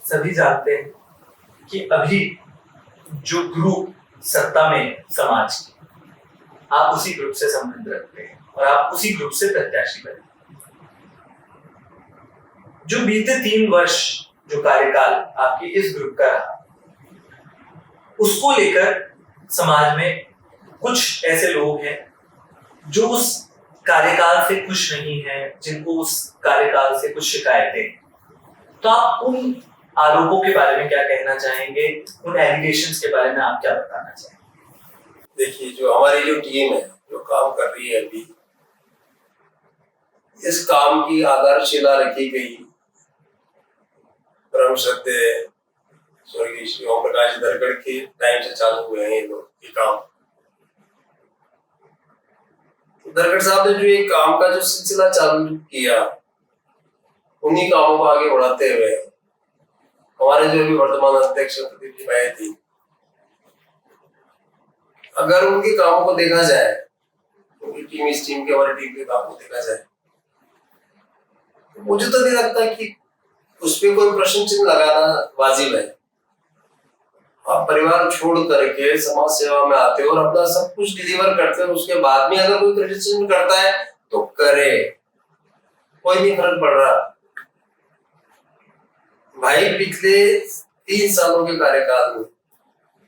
सभी जानते हैं कि अभी जो ग्रुप सत्ता में समाज की, आप उसी ग्रुप से संबंध रखते हैं और आप उसी ग्रुप से प्रत्याशी बने। जो बीते 3 वर्ष जो कार्यकाल आपके इस ग्रुप का रहा, उसको लेकर समाज में कुछ ऐसे लोग हैं जो उस कार्यकाल से खुश नहीं है, जिनको उस कार्यकाल से कुछ शिकायतें। तो आप उन आरोपों के बारे में क्या कहना चाहेंगे, उन एलिगेशंस के बारे में आप क्या बताना चाहेंगे? देखिए, जो हमारी जो टीम है जो काम कर रही है अभी, इस काम की आधारशिला रखी गई परम श्रद्धेय स्वर्गीय श्री ओम प्रकाश धरगढ़ के टाइम से चालू हुए हैं ये लोग ये काम। धरगढ़ साहब ने जो ये काम का जो सिलसिला चालू किया, उन्हीं कामों को आगे बढ़ाते हुए हमारे जो भी वर्तमान अध्यक्ष प्रदीप जी भाई थी, अगर उनके कामों को देखा जाए, उनकी टीम, इस टीम के, हमारी टीम के काम को देखा जाए, तो मुझे तो नहीं लगता कि उस पर कोई प्रश्न चिन्ह लगाना वाजिब है। आप परिवार छोड़ करके समाज सेवा में आते हो और अपना सब कुछ डिलीवर करते हो, उसके बाद में अगर कोई क्रिटिसिज्म करता है तो करे, कोई नहीं फर्क पड़ रहा। भाई पिछले 3 सालों के कार्यकाल में,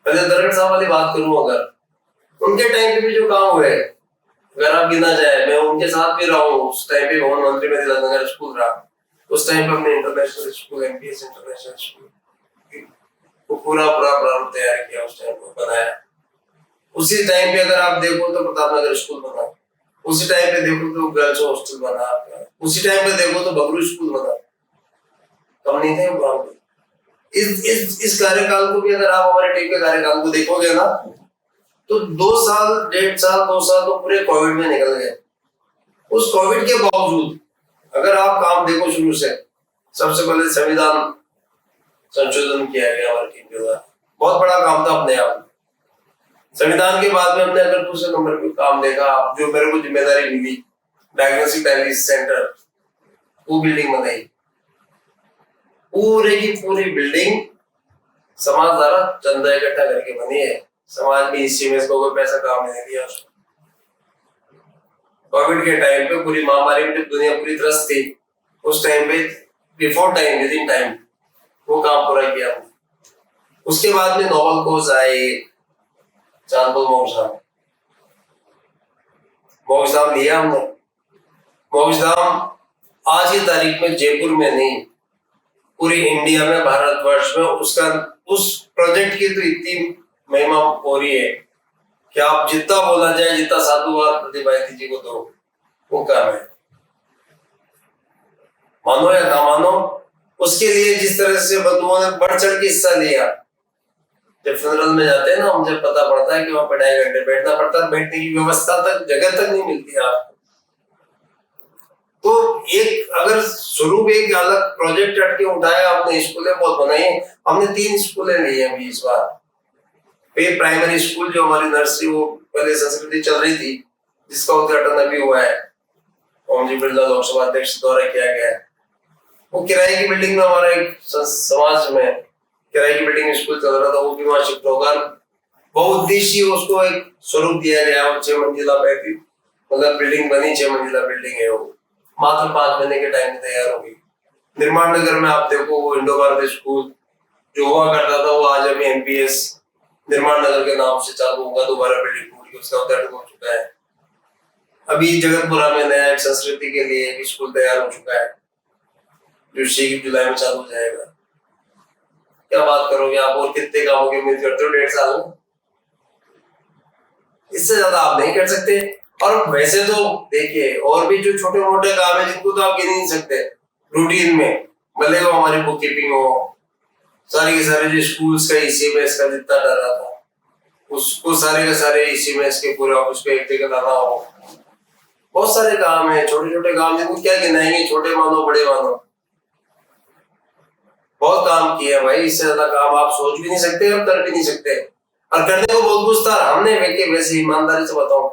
पहले धरगढ़ साहब वाली बात करूं, अगर उनके टाइम पे भी जो काम हुए, अगर आप गिना जाए, मैं उनके साथ भी रहा हूँ। उस टाइम पे भवन मंत्री में तिलक स्कूल रहा, उस टाइम पे हमने international school, MPS international school को पूरा प्रारूप तैयार किया, उस टाइम को बनाया। उसी टाइम पे अगर आप देखो तो प्रतापनगर स्कूल बना, उसी टाइम पे देखो तो गर्ल्स हॉस्टल बना, उसी टाइम पे देखो तो बगरू स्कूल बना। कम नहीं थे काम। इस कार्यकाल को भी अगर आप हमारे टीम के कार्यकाल को देखोगे ना, तो 2 साल, 1.5 साल, 2 साल तो पूरे कोविड में निकल गए। उस कोविड के बावजूद अगर आप काम देखो शुरू से, सबसे पहले संविधान संशोधन किया गया हमारी टीम के द्वारा, बहुत बड़ा काम था अपने आप में। संविधान के बाद में हमने अगर दूसरे नंबर पे काम देखा, जो मेरे को जिम्मेदारी मिली, डायग्नोस्टिक डायलिसिस सेंटर, वो बिल्डिंग बनाई, पूरे की पूरी बिल्डिंग समाज द्वारा चंदा इकट्ठा करके बनी है। समाज में इसी में इसको कोई पैसा काम नहीं दिया। कोविड के टाइम पे पूरी महामारी में दुनिया पूरी त्रस्त थी, उस टाइम पे before time, with in time वो काम पूरा किया। उसके बाद में नोबल कोज आए, चांदपुर मोक्षधाम लिया हमने। मोक्षधाम आज की तारीख में जयपुर में नहीं, पूरी इंडिया में, भारतवर्ष में उसका, उस प्रोजेक्ट की तो इतनी महिमा हो रही है कि आप जितना बोला जाए, जितना साधुवाद प्रदीप भाई जी को दो, वो काम है। मानो या ना मानो, उसके लिए जिस तरह से बंधुओं ने बढ़ चढ़ के हिस्सा लिया। जब फ्यूनरल में जाते हैं ना, मुझे पता पड़ता है कि वहां 2.5 घंटे बैठना पड़ता है, बैठने की व्यवस्था तक, जगह तक नहीं मिलती है आपको। तो एक अगर शुरू में एक अलग प्रोजेक्ट हटके उठाया आपने, स्कूलें बहुत बनाई, हमने 3 स्कूलें ली है अभी इस बार। प्राइमरी स्कूल जो हमारी नर्सरी, वो पहले संस्कृति चल रही थी, जिसका उद्घाटन अभी हुआ है, ओम जी बिरला लोकसभा अध्यक्ष द्वारा किया गया है। वो किराए की बिल्डिंग में, हमारा एक समाज में किराए की बिल्डिंग में स्कूल चल रहा था, वो भी वहां शिफ्ट होकर बहुउद्देशीय उसको एक स्वरूप दिया गया। 6 मंजिला पैती मतलब बिल्डिंग बनी, 6 मंजिला बिल्डिंग है। वो मात्र 5 महीने के टाइम में तैयार होगी। निर्माण नगर में आप देखो, वो इंडो भारत स्कूल जो हुआ करता था, वो आज अभी एमपीएस निर्माण नगर के नाम से चालू होगा, दोबारा बिल्डिंग पूरी, उसका उद्घाटन हो चुका है। अभी जगतपुरा में नया एक संस्कृति के लिए एक स्कूल तैयार हो चुका है, जो 6 जुलाई में चालू हो जाएगा। क्या बात करोगे आप, और कितने कामों की उम्मीद करते हो 1.5 साल में? इससे ज्यादा आप नहीं कर सकते। और वैसे तो देखिए, और भी जो छोटे मोटे काम है जिनको तो आप गिन नहीं सकते रूटीन में, भले वो हमारी बुक कीपिंग हो, सारे के सारे जो स्कूल्स का ईसीएमएस का जितना डरा था, उसको सारे के सारे ईसीएमएस के पूरे ऑफिस पे एक जगह लाना हो। बहुत सारे काम है, छोटे छोटे काम, जिनको क्या गिनाएंगे, छोटे मानो बड़े मानो। बहुत काम किया भाई, इससे ज्यादा काम आप सोच भी नहीं सकते और कर भी नहीं सकते। और करने को बहुत कुछ था। हमने वैसे ईमानदारी से बताऊं,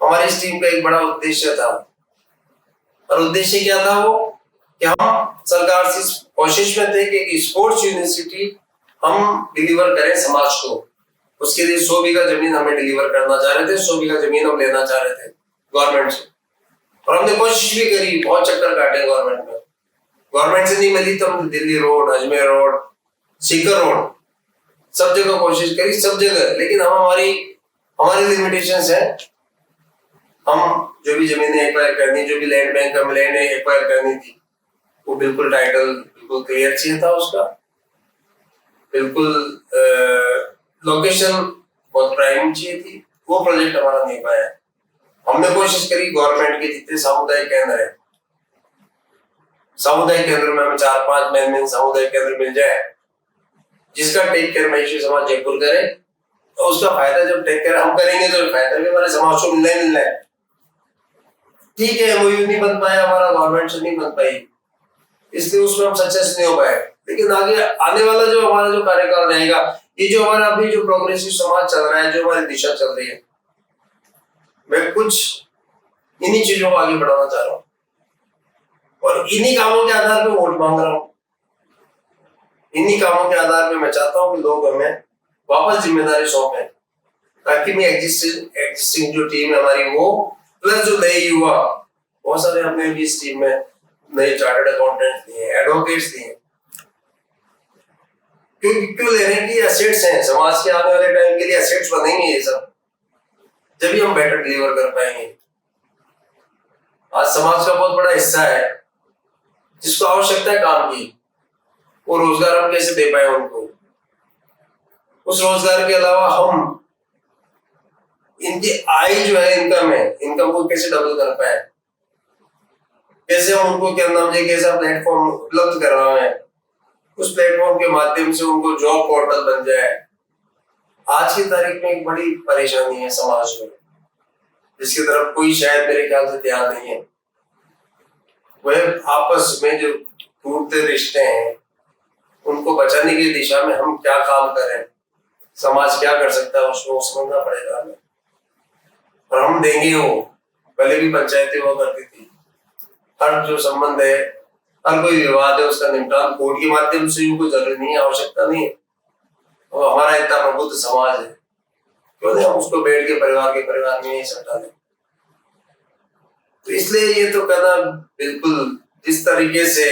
हमारी इस टीम का एक बड़ा उद्देश्य था, और उद्देश्य क्या था वो, कि हम सरकार से कोशिश में थे कि स्पोर्ट्स यूनिवर्सिटी हम डिलीवर करें समाज को। उसके लिए 100 बीघा जमीन हमें डिलीवर करना चाह रहे थे, 100 बीघा जमीन हम लेना चाह रहे थे गवर्नमेंट से, और हमने कोशिश भी करी, बहुत चक्कर काटे गवर्नमेंट में। गवर्नमेंट से नहीं मिली तो हम Delhi road, Ajmer road, Sikar road, सब जगह कोशिश करी, सब जगह, लेकिन हमारी लिमिटेशंस है। हम जो भी जमीनें एक्वायर करनी, जो भी लैंड बैंक में लैंड एक्वायर करनी थी, वो बिल्कुल टाइटल बिल्कुल क्लियर चाहिए था उसका, बिल्कुल लोकेशन बहुत प्राइम चाहिए थी, वो प्रोजेक्ट हमारा नहीं पाया। हमने कोशिश करी गवर्नमेंट के जितने सामुदायिक केंद्र है, सामुदायिक केंद्र में हमें 4-5 मेन सामुदायिक केंद्र मिल जाए, जिसका टेक केयर महिषी समाज जयपुर करे, तो उसका फायदा जब टेक केयर हम करेंगे तो फायदा भी हमारे समाज को मिलना है। ठीक है, एमओयू नहीं बन पाया हमारा, गवर्नमेंट से नहीं बन पाई, इसलिए उसमें हम सक्सेस नहीं हो पाए। लेकिन आगे आने वाला जो हमारा जो कार्यकाल रहेगा, ये जो हमारा अभी जो प्रोग्रेसिव समाज चल रहा है, जो हमारी दिशा चल रही है, मैं कुछ इन्हीं चीजों को आगे बढ़ाना चाह रहा हूँ और इन्हीं कामों के आधार पे वोट मांग रहा हूँ। इन्हीं कामों के आधार पे मैं चाहता हूँ कि लोग हमें वापस जिम्मेदारी सौंपें, ताकि मैं एग्जिस्टिंग जो टीम है हमारी, वो प्लस जो नए युवा, बहुत सारे हमने भी इस टीम में नए चार्टर्ड अकाउंटेंट दिए, एडवोकेट्स दिए, क्यों ले रहे हैं कि एसेट्स हैं समाज के आने वाले टाइम के लिए, एसेट्स बनेंगे ये सब, जब भी हम बेटर डिलीवर कर पाएंगे। आज समाज का बहुत बड़ा हिस्सा है जिसको आवश्यकता है काम की, वो रोजगार हम कैसे दे पाए उनको, उस रोजगार के अलावा हम इनकी आय जो है, इनकम को कैसे डबल कर पाए, कैसे हम उनको क्या नाम है, कैसा प्लेटफॉर्म उपलब्ध कर रहा है, उस प्लेटफॉर्म के माध्यम से उनको जॉब पोर्टल बन जाए। आज की तारीख में एक बड़ी परेशानी है समाज में, जिसकी तरफ कोई शायद मेरे ख्याल से ध्यान नहीं है, वह आपस में जो टूटते रिश्ते हैं उनको बचाने की दिशा में हम क्या काम करें, समाज क्या कर सकता है, उसको समझना पड़ेगा हमें। और हम देंगे वो, पहले भी पंचायतें हुआ करती थी, हर जो संबंध है, हर कोई विवाद है, उसका निपटान कोर्ट के माध्यम से कोई जरूरी नहीं है, आवश्यकता नहीं है। और हमारा इतना प्रबुद्ध समाज है, क्यों नहीं हम उसको बैठ के परिवार में ही सटा दें। तो इसलिए ये तो कहना बिल्कुल, जिस तरीके से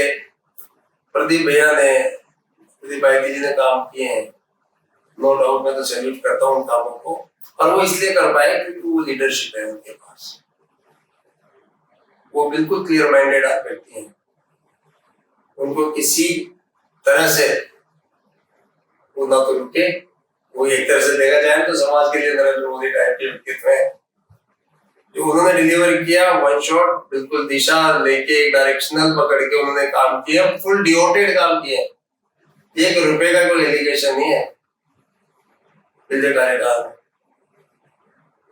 प्रदीप भाई जी ने काम किए हैं, नो डाउट मैं तो सैल्यूट करता हूँ उन कामों को, और वो इसलिए कर पाए क्योंकि वो लीडरशिप है उनके पास, वो बिल्कुल क्लियर माइंडेड व्यक्ति हैं, उनको किसी तरह से वो ना तो रुके। वो एक तरह से देखा जाए तो समाज के लिए नरेंद्र मोदी टाइप के व्यक्तित्व है, जो उन्होंने डिलीवर किया वन शॉट, बिल्कुल दिशा लेके एक डायरेक्शनल पकड़ के उन्होंने काम किया, फुल डिवोटेड काम किया, 1 रुपए का कोई एलिगेशन नहीं है पिछले कार्यकाल में।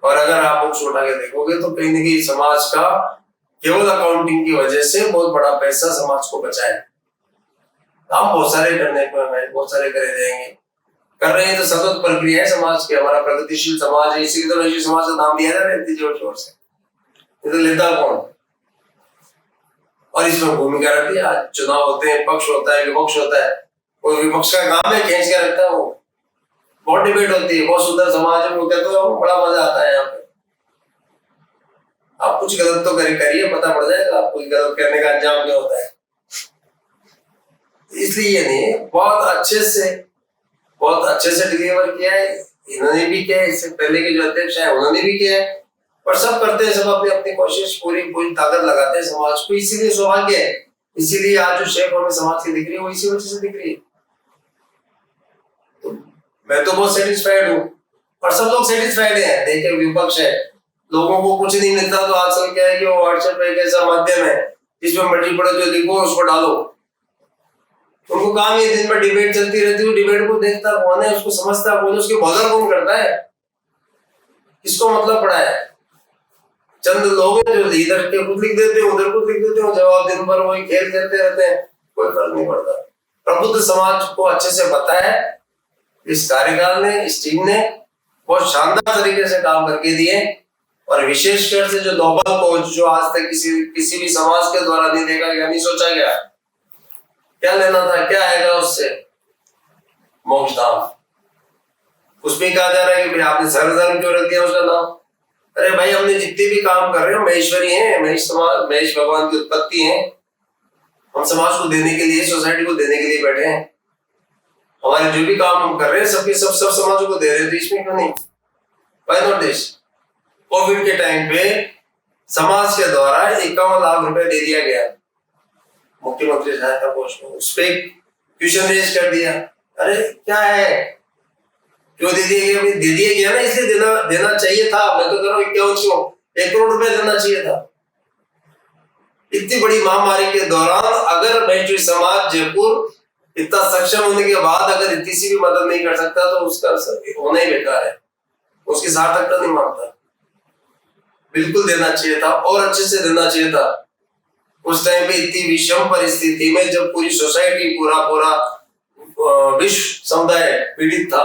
और अगर आप बुक्स उठा के देखोगे तो कहीं ना कहीं समाज का केवल अकाउंटिंग की वजह से बहुत बड़ा पैसा समाज को बचा है। हम बहुत सारे करने को हमें बहुत सारे करे जाएंगे, कर रहे हैं, तो सतत प्रक्रिया है समाज की, हमारा प्रगतिशील समाज है, इसी तरह तो समाज का नाम दिया जा रहा है जोर शोर से, ये तो लेता कौन, और इसमें भूमिका रखती है। आज चुनाव होते हैं, पक्ष होता है, विपक्ष होता है, कोई विपक्ष का काम है खींच के रखता है, वो बहुत डिबेट होती है, बहुत सुंदर समाज है, वो कहते हैं बड़ा मजा आता है यहाँ पे। आप कुछ गलत तो करिए, पता पड़ जाएगा आप कुछ गलत करने का अंजाम क्या होता है। इसलिए ये नहीं, बहुत अच्छे से डिलीवर किया है, इन्होंने भी किया है, इससे पहले के जो अध्यक्ष है उन्होंने भी किया है, और सब करते हैं, सब अपनी अपनी कोशिश पूरी ताकत लगाते हैं समाज को। इसीलिए सौभाग्य है, इसीलिए आज जो शेप हमें समाज की दिख रही है वो इसी वजह से दिख रही है। तो मैं तो बहुत सेटिस्फाइड हूँ, और सब लोग सेटिस्फाइड है। देखिए विपक्ष है, लोगों को कुछ नहीं मिलता तो आजकल क्या है कि वो व्हाट्सएप एक ऐसा माध्यम है जिसमें मर्जी पड़े जो लिखो उसको डालो, उनको काम ये दिन में डिबेट चलती रहती है, डिबेट को देखता कौन है, उसको समझता कौन है, उसके बॉदर कौन करता है, किसको मतलब पड़ा है। चंद लोग हैं जो इधर के कुछ लिख देते हैं, उधर कुछ लिख देते हैं, जवाब दिन भर वही खेल खेलते रहते हैं, कोई फर्क नहीं पड़ता। प्रबुद्ध समाज को अच्छे से पता है, इस कार्यकाल ने, इस टीम ने बहुत शानदार तरीके से काम करके दिए, और विशेषकर से जो नोबल खोज जो आज तक किसी भी समाज के द्वारा नहीं देखा गया, नहीं सोचा गया, क्या लेना था, क्या आएगा उससे? मोक्ष धाम। उसमें कहा जा रहा है कि भाई आपने सर्वधर्म क्यों रख दिया उसका नाम? अरे भाई, हमने जितने भी काम कर रहे हो महेश्वरी हैं, महेश भगवान की उत्पत्ति है। हम समाज को देने के लिए, सोसाइटी को देने के लिए बैठे हैं। हमारे जो भी काम हम कर रहे हैं सबके सब समाजों को दे रहे हैं, तो इसमें क्यों नहीं? Why not this? कोविड के टाइम पे समाज के द्वारा 51 लाख रुपए दे दिया गया मुख्यमंत्री सहायता कोष में। उस पर क्वेश्चन रेज कर दिया, अरे क्या है, क्यों दे दिया गया? दे दिया गया ना, इसलिए देना चाहिए था। मैं तो कह रहा हूँ क्यों 1 करोड़ रुपए देना चाहिए था। इतनी बड़ी महामारी के दौरान अगर महेश्वरी समाज जयपुर इतना सक्षम होने के बाद अगर किसी भी मदद नहीं कर सकता तो उसका होना ही बेकार है, उसकी सार्थकता नहीं मानता। बिल्कुल देना चाहिए था और अच्छे से देना चाहिए था। उस टाइम पे इतनी विषम परिस्थिति में जब पूरी सोसाइटी, पूरा विश्व समुदाय पीड़ित था,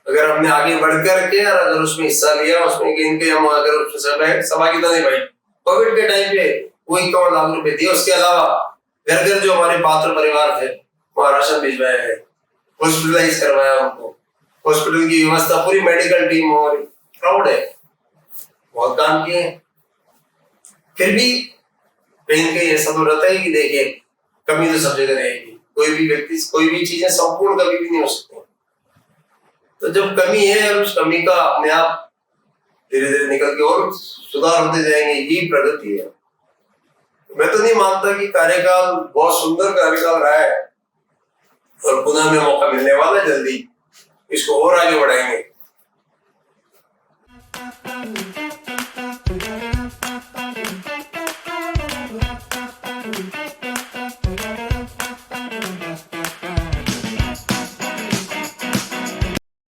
अगर हमने आगे बढ़कर के और अगर उसमें हिस्सा लिया, उसमें इनके हम अगर सहभागिता नहीं भाई, कोविड के टाइम पे वो 51 लाख रुपए दिए। उसके अलावा घर घर जो हमारे पात्र परिवार थे वहां राशन भिजवाया है, हॉस्पिटलाइज करवाया उनको, हॉस्पिटल की व्यवस्था, पूरी मेडिकल टीम और क्राउड है, बहुत काम किए। फिर भी कहीं कहीं ऐसा तो रहता है कि देखिए कमी तो सब जगह रहेगी। कोई भी व्यक्ति, कोई भी चीजें संपूर्ण कभी भी नहीं हो सकती। तो जब कमी है और उस कमी का अपने आप धीरे धीरे निकल के और सुधार होते जाएंगे, यही प्रगति है। मैं तो नहीं मानता कि कार्यकाल बहुत सुंदर कार्यकाल रहा है और पुनः में मौका मिलने वाला है जल्दी, इसको और आगे बढ़ाएंगे।